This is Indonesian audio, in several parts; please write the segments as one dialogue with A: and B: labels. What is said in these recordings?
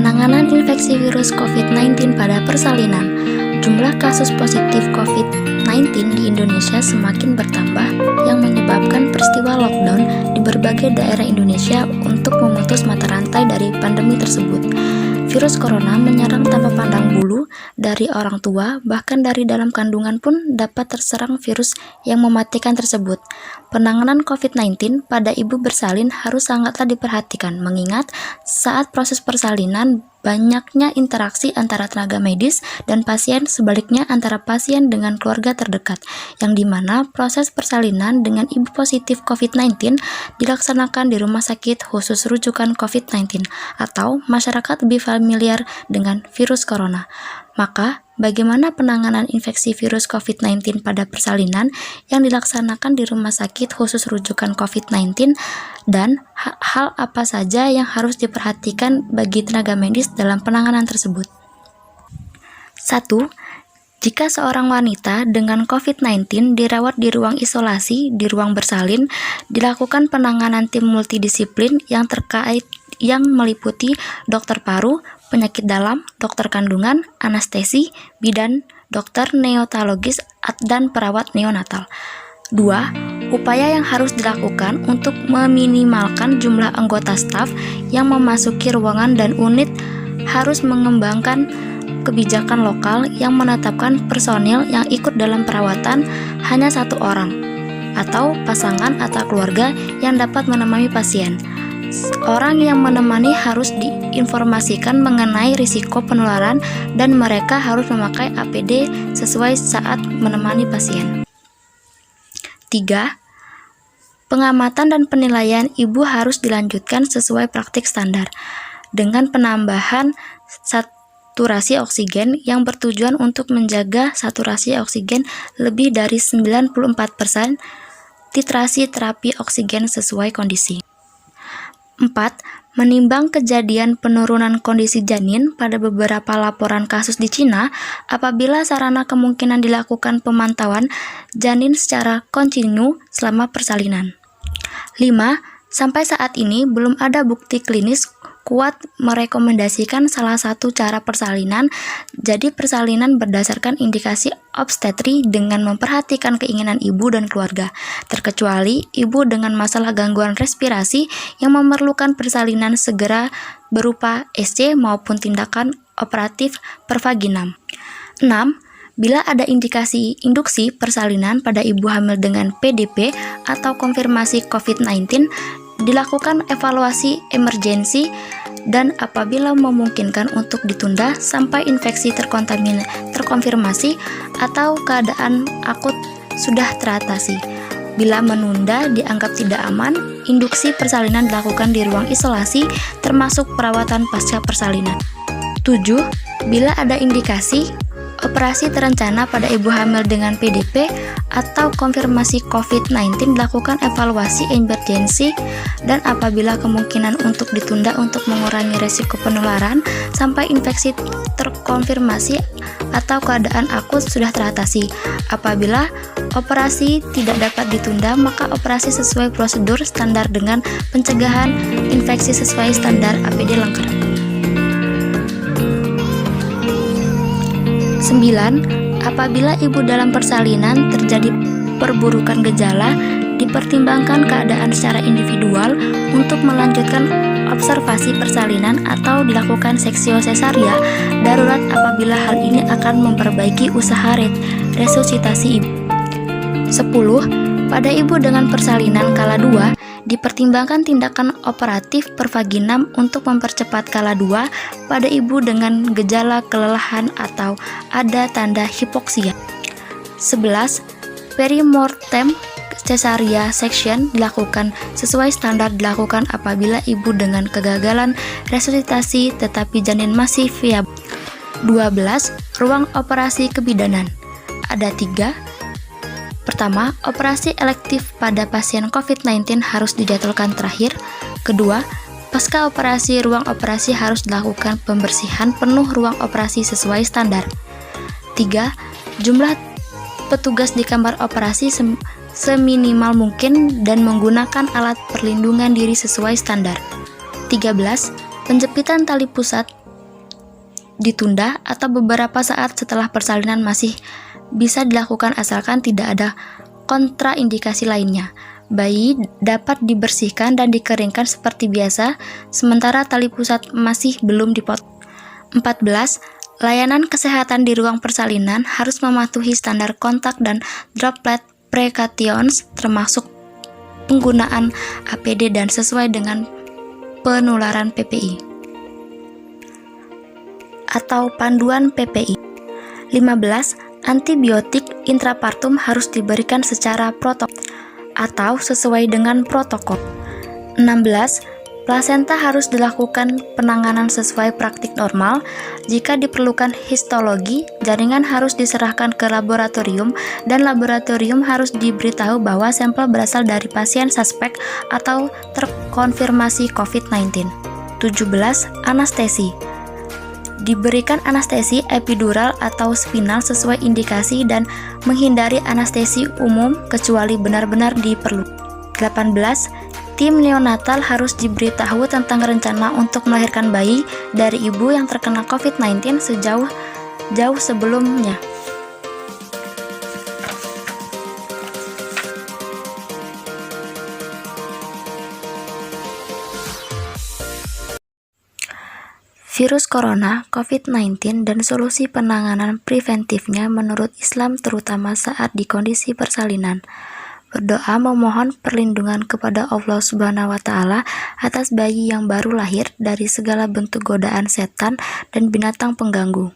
A: Penanganan infeksi virus COVID-19 pada persalinan. Jumlah kasus positif COVID-19 di Indonesia semakin bertambah yang menyebabkan peristiwa lockdown di berbagai daerah Indonesia untuk memutus mata rantai dari pandemi tersebut. Virus corona menyerang tanpa pandang bulu, dari orang tua, bahkan dari dalam kandungan pun dapat terserang virus yang mematikan tersebut. Penanganan COVID-19 pada ibu bersalin harus sangatlah diperhatikan, mengingat saat proses persalinan banyaknya interaksi antara tenaga medis dan pasien, sebaliknya antara pasien dengan keluarga terdekat, yang dimana proses persalinan dengan ibu positif COVID-19 dilaksanakan di rumah sakit khusus rujukan COVID-19 atau masyarakat lebih familiar dengan virus corona. Maka, bagaimana penanganan infeksi virus COVID-19 pada persalinan yang dilaksanakan di rumah sakit khusus rujukan COVID-19 dan hal apa saja yang harus diperhatikan bagi tenaga medis dalam penanganan tersebut? 1. Jika seorang wanita dengan COVID-19 dirawat di ruang isolasi di ruang bersalin, dilakukan penanganan tim multidisiplin yang meliputi dokter paru, penyakit dalam, dokter kandungan, anestesi, bidan, dokter neonatologis, dan perawat neonatal. 2. Upaya yang harus dilakukan untuk meminimalkan jumlah anggota staf yang memasuki ruangan dan unit harus mengembangkan kebijakan lokal yang menetapkan personil yang ikut dalam perawatan hanya 1 orang atau pasangan atau keluarga yang dapat menemani pasien. Orang yang menemani harus diinformasikan mengenai risiko penularan dan mereka harus memakai APD sesuai saat menemani pasien. 3. Pengamatan dan penilaian ibu harus dilanjutkan sesuai praktik standar dengan penambahan saturasi oksigen yang bertujuan untuk menjaga saturasi oksigen lebih dari 94%, titrasi terapi oksigen sesuai kondisi. 4. Menimbang kejadian penurunan kondisi janin pada beberapa laporan kasus di Cina, apabila sarana kemungkinan dilakukan pemantauan janin secara kontinu selama persalinan. 5. Sampai saat ini belum ada bukti klinis kuat merekomendasikan salah satu cara persalinan, jadi persalinan berdasarkan indikasi obstetri dengan memperhatikan keinginan ibu dan keluarga, terkecuali ibu dengan masalah gangguan respirasi yang memerlukan persalinan segera berupa SC maupun tindakan operatif pervaginam. 6. Bila ada indikasi induksi persalinan pada ibu hamil dengan PDP atau konfirmasi COVID-19, dilakukan evaluasi emergensi dan apabila memungkinkan untuk ditunda sampai infeksi terkonfirmasi atau keadaan akut sudah teratasi. Bila menunda dianggap tidak aman, induksi persalinan dilakukan di ruang isolasi termasuk perawatan pasca persalinan. 7. Bila ada indikasi operasi terencana pada ibu hamil dengan PDP atau konfirmasi COVID-19, dilakukan evaluasi emergensi dan apabila kemungkinan untuk ditunda untuk mengurangi resiko penularan sampai infeksi terkonfirmasi atau keadaan akut sudah teratasi. Apabila operasi tidak dapat ditunda, maka operasi sesuai prosedur standar dengan pencegahan infeksi sesuai standar APD lengkap. 9. Apabila ibu dalam persalinan terjadi perburukan gejala, dipertimbangkan keadaan secara individual untuk melanjutkan observasi persalinan atau dilakukan seksio sesaria darurat apabila hal ini akan memperbaiki usaha resusitasi ibu. 10. Pada ibu dengan persalinan kala 2, dipertimbangkan tindakan operatif pervaginam untuk mempercepat kala 2 pada ibu dengan gejala kelelahan atau ada tanda hipoksia. 11. Perimortem cesaria section dilakukan sesuai standar dilakukan apabila ibu dengan kegagalan resusitasi tetapi janin masih viabel. 12. Ruang operasi kebidanan. Ada 3. Pertama, operasi elektif pada pasien COVID-19 harus dijadwalkan terakhir. Kedua, pasca operasi ruang operasi harus dilakukan pembersihan penuh ruang operasi sesuai standar. 3. Jumlah petugas di kamar operasi seminimal mungkin dan menggunakan alat perlindungan diri sesuai standar. 13. Penjepitan tali pusat ditunda atau beberapa saat setelah persalinan masih bisa dilakukan asalkan tidak ada kontraindikasi lainnya. Bayi dapat dibersihkan dan dikeringkan seperti biasa, sementara tali pusat masih belum dipotong. 14. Layanan kesehatan di ruang persalinan harus mematuhi standar kontak dan droplet precautions, termasuk penggunaan APD dan sesuai dengan penularan PPI atau panduan PPI. 15. Antibiotik intrapartum harus diberikan secara protokol atau sesuai dengan protokol. 16. Plasenta harus dilakukan penanganan sesuai praktik normal. Jika diperlukan histologi, jaringan harus diserahkan ke laboratorium dan laboratorium harus diberitahu bahwa sampel berasal dari pasien suspek atau terkonfirmasi COVID-19. 17. Anestesi. Diberikan anestesi epidural atau spinal sesuai indikasi dan menghindari anestesi umum kecuali benar-benar diperlukan. 18. Tim neonatal harus diberitahu tentang rencana untuk melahirkan bayi dari ibu yang terkena COVID-19 sejauh sebelumnya. Virus corona, COVID-19, dan solusi penanganan preventifnya menurut Islam terutama saat di kondisi persalinan. Berdoa memohon perlindungan kepada Allah Subhanahu wa Ta'ala atas bayi yang baru lahir dari segala bentuk godaan setan dan binatang pengganggu.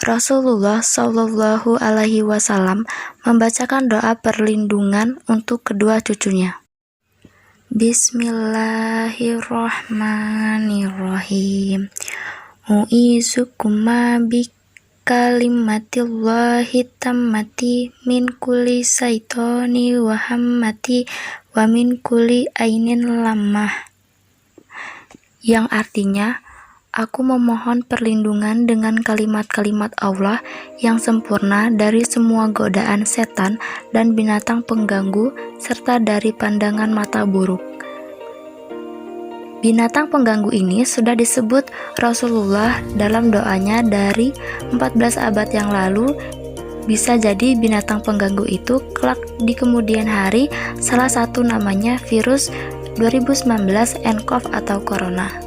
A: Rasulullah Shallallahu Alaihi Wasallam membacakan doa perlindungan untuk kedua cucunya. Bismillahirrahmanirrahim. U'izukuma kalimatillahi tammati min kulli syaitani wa hammati wa min kulli ainin lamah, yang artinya, aku memohon perlindungan dengan kalimat-kalimat Allah yang sempurna dari semua godaan setan dan binatang pengganggu serta dari pandangan mata buruk. Binatang pengganggu ini sudah disebut Rasulullah dalam doanya dari 14 abad yang lalu. Bisa jadi binatang pengganggu itu kelak di kemudian hari salah satu namanya virus 2019 nCoV atau corona.